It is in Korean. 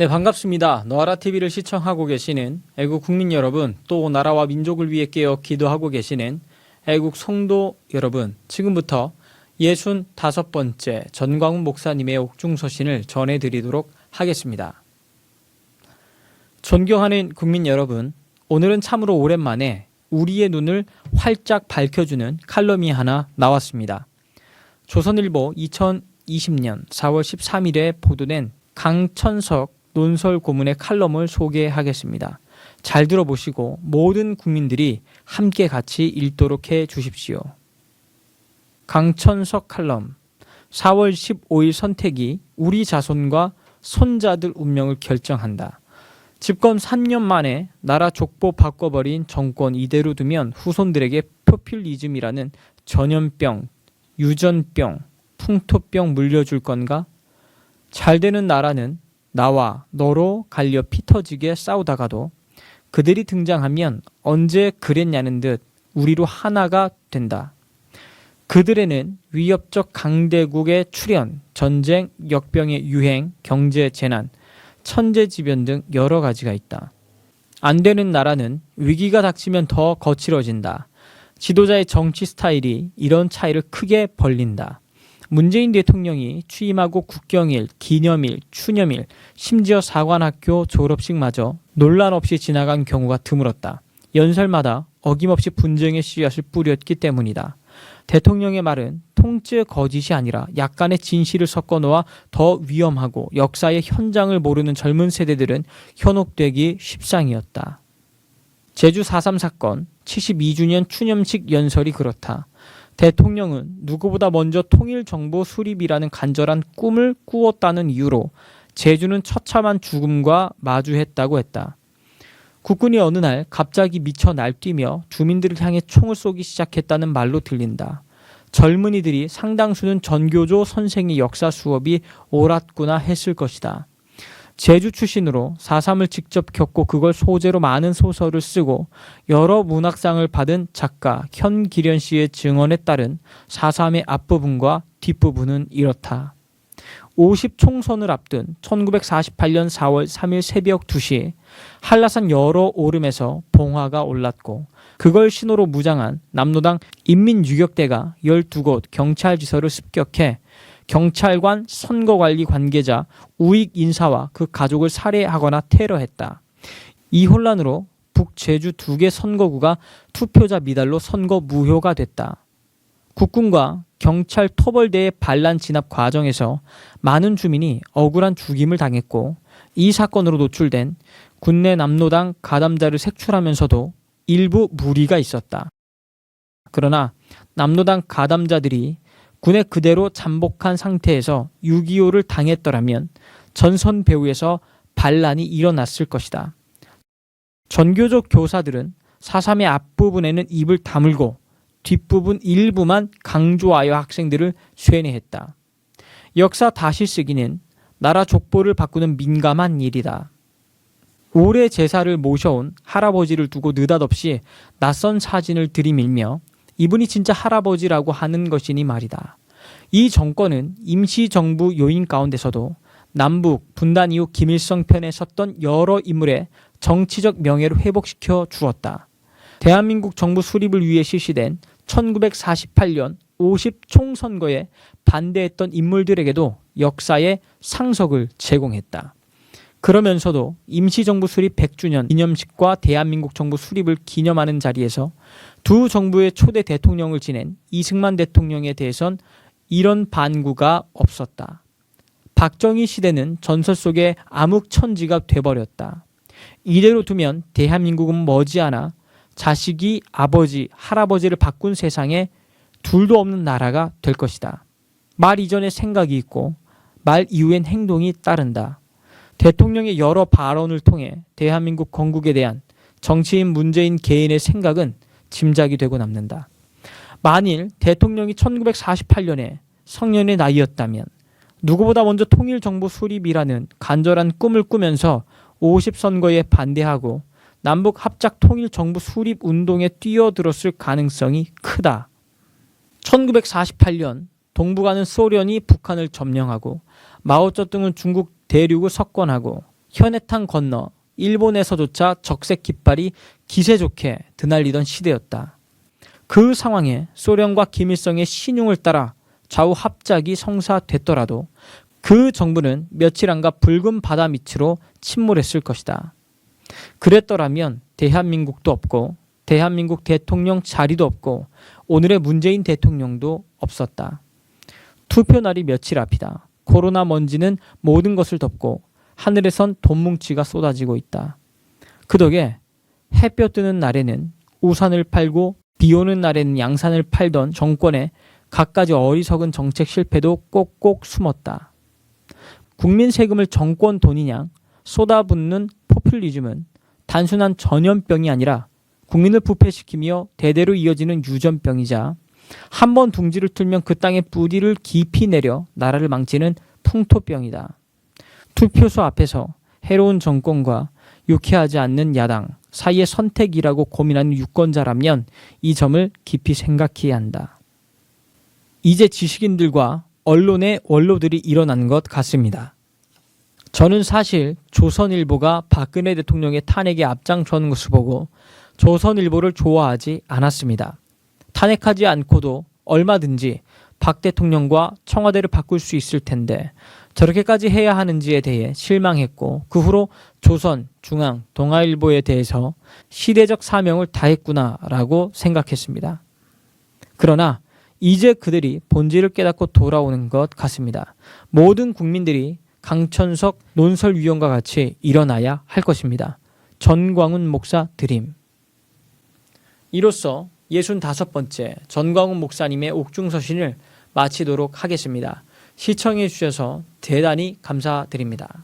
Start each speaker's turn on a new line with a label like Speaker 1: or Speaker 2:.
Speaker 1: 네, 반갑습니다. 너아라TV를 시청하고 계시는 애국 국민 여러분, 또 나라와 민족을 위해 깨어 기도하고 계시는 애국 성도 여러분, 지금부터 65번째 전광훈 목사님의 옥중서신을 전해드리도록 하겠습니다. 존경하는 국민 여러분, 오늘은 참으로 오랜만에 우리의 눈을 활짝 밝혀주는 칼럼이 하나 나왔습니다. 조선일보 2020년 4월 13일에 보도된 강천석 논설 고문의 칼럼을 소개하겠습니다. 잘 들어보시고 모든 국민들이 함께 같이 읽도록 해 주십시오. 강천석 칼럼. 4월 15일 선택이 우리 자손과 손자들 운명을 결정한다. 집권 3년 만에 나라 족보 바꿔버린 정권 이대로 두면 후손들에게 포퓰리즘이라는 전염병, 유전병, 풍토병 물려줄 건가? 잘 되는 나라는 나와 너로 갈려 피 터지게 싸우다가도 그들이 등장하면 언제 그랬냐는 듯 우리로 하나가 된다. 그들에는 위협적 강대국의 출현, 전쟁, 역병의 유행, 경제 재난, 천재지변 등 여러 가지가 있다. 안 되는 나라는 위기가 닥치면 더 거칠어진다. 지도자의 정치 스타일이 이런 차이를 크게 벌린다. 문재인 대통령이 취임하고 국경일, 기념일, 추념일, 심지어 사관학교 졸업식마저 논란 없이 지나간 경우가 드물었다. 연설마다 어김없이 분쟁의 씨앗을 뿌렸기 때문이다. 대통령의 말은 통째 거짓이 아니라 약간의 진실을 섞어 놓아 더 위험하고 역사의 현장을 모르는 젊은 세대들은 현혹되기 십상이었다. 제주 4.3 사건 72주년 추념식 연설이 그렇다. 대통령은 누구보다 먼저 통일정부 수립이라는 간절한 꿈을 꾸었다는 이유로 제주는 처참한 죽음과 마주했다고 했다. 국군이 어느 날 갑자기 미쳐 날뛰며 주민들을 향해 총을 쏘기 시작했다는 말로 들린다. 젊은이들이 상당수는 전교조 선생의 역사 수업이 옳았구나 했을 것이다. 제주 출신으로 4.3을 직접 겪고 그걸 소재로 많은 소설을 쓰고 여러 문학상을 받은 작가 현기련 씨의 증언에 따른 4.3의 앞부분과 뒷부분은 이렇다. 50총선을 앞둔 1948년 4월 3일 새벽 2시 한라산 여러 오름에서 봉화가 올랐고 그걸 신호로 무장한 남로당 인민유격대가 12곳 경찰지서를 습격해 경찰관, 선거관리 관계자, 우익 인사와 그 가족을 살해하거나 테러했다. 이 혼란으로 북제주 2개 선거구가 투표자 미달로 선거 무효가 됐다. 국군과 경찰 토벌대의 반란 진압 과정에서 많은 주민이 억울한 죽임을 당했고 이 사건으로 노출된 군내 남로당 가담자를 색출하면서도 일부 무리가 있었다. 그러나 남로당 가담자들이 군에 그대로 잠복한 상태에서 6.25를 당했더라면 전선 배후에서 반란이 일어났을 것이다. 전교조 교사들은 4.3의 앞부분에는 입을 다물고 뒷부분 일부만 강조하여 학생들을 쇠뇌했다. 역사 다시 쓰기는 나라 족보를 바꾸는 민감한 일이다. 오래 제사를 모셔온 할아버지를 두고 느닷없이 낯선 사진을 들이밀며 이분이 진짜 할아버지라고 하는 것이니 말이다. 이 정권은 임시정부 요인 가운데서도 남북 분단 이후 김일성 편에 섰던 여러 인물의 정치적 명예를 회복시켜 주었다. 대한민국 정부 수립을 위해 실시된 1948년 50총선거에 반대했던 인물들에게도 역사의 상석을 제공했다. 그러면서도 임시정부 수립 100주년 기념식과 대한민국 정부 수립을 기념하는 자리에서 두 정부의 초대 대통령을 지낸 이승만 대통령에 대해선 이런 반구가 없었다. 박정희 시대는 전설 속의 암흑천지가 돼버렸다. 이대로 두면 대한민국은 머지않아 자식이 아버지, 할아버지를 바꾼 세상에 둘도 없는 나라가 될 것이다. 말 이전에 생각이 있고 말 이후엔 행동이 따른다. 대통령의 여러 발언을 통해 대한민국 건국에 대한 정치인 문재인 개인의 생각은 짐작이 되고 남는다. 만일 대통령이 1948년에 성년의 나이였다면 누구보다 먼저 통일정부 수립이라는 간절한 꿈을 꾸면서 50선거에 반대하고 남북 합작 통일정부 수립 운동에 뛰어들었을 가능성이 크다. 1948년 동북아는 소련이 북한을 점령하고 마오쩌둥은 중국 대륙을 석권하고 현해탄 건너 일본에서조차 적색 깃발이 기세 좋게 드날리던 시대였다. 그 상황에 소련과 김일성의 신용을 따라 좌우 합작이 성사됐더라도 그 정부는 며칠 안가 붉은 바다 밑으로 침몰했을 것이다. 그랬더라면 대한민국도 없고 대한민국 대통령 자리도 없고 오늘의 문재인 대통령도 없었다. 투표날이 며칠 앞이다. 코로나 먼지는 모든 것을 덮고 하늘에선 돈뭉치가 쏟아지고 있다. 그 덕에 햇볕 뜨는 날에는 우산을 팔고 비 오는 날에는 양산을 팔던 정권의 갖가지 어리석은 정책 실패도 꼭꼭 숨었다. 국민 세금을 정권 돈이냐 쏟아붓는 포퓰리즘은 단순한 전염병이 아니라 국민을 부패시키며 대대로 이어지는 유전병이자 한 번 둥지를 틀면 그 땅에 뿌리를 깊이 내려 나라를 망치는 풍토병이다. 투표소 앞에서 해로운 정권과 유쾌하지 않는 야당 사이의 선택이라고 고민하는 유권자라면 이 점을 깊이 생각해야 한다. 이제 지식인들과 언론의 원로들이 일어난 것 같습니다. 저는 사실 조선일보가 박근혜 대통령의 탄핵에 앞장서는 것을 보고 조선일보를 좋아하지 않았습니다. 탄핵하지 않고도 얼마든지 박 대통령과 청와대를 바꿀 수 있을 텐데 저렇게까지 해야 하는지에 대해 실망했고 그 후로 조선, 중앙, 동아일보에 대해서 시대적 사명을 다했구나라고 생각했습니다. 그러나 이제 그들이 본질을 깨닫고 돌아오는 것 같습니다. 모든 국민들이 강천석 논설위원과 같이 일어나야 할 것입니다. 전광훈 목사 드림. 이로써 65번째 전광훈 목사님의 옥중서신을 마치도록 하겠습니다. 시청해 주셔서 대단히 감사드립니다.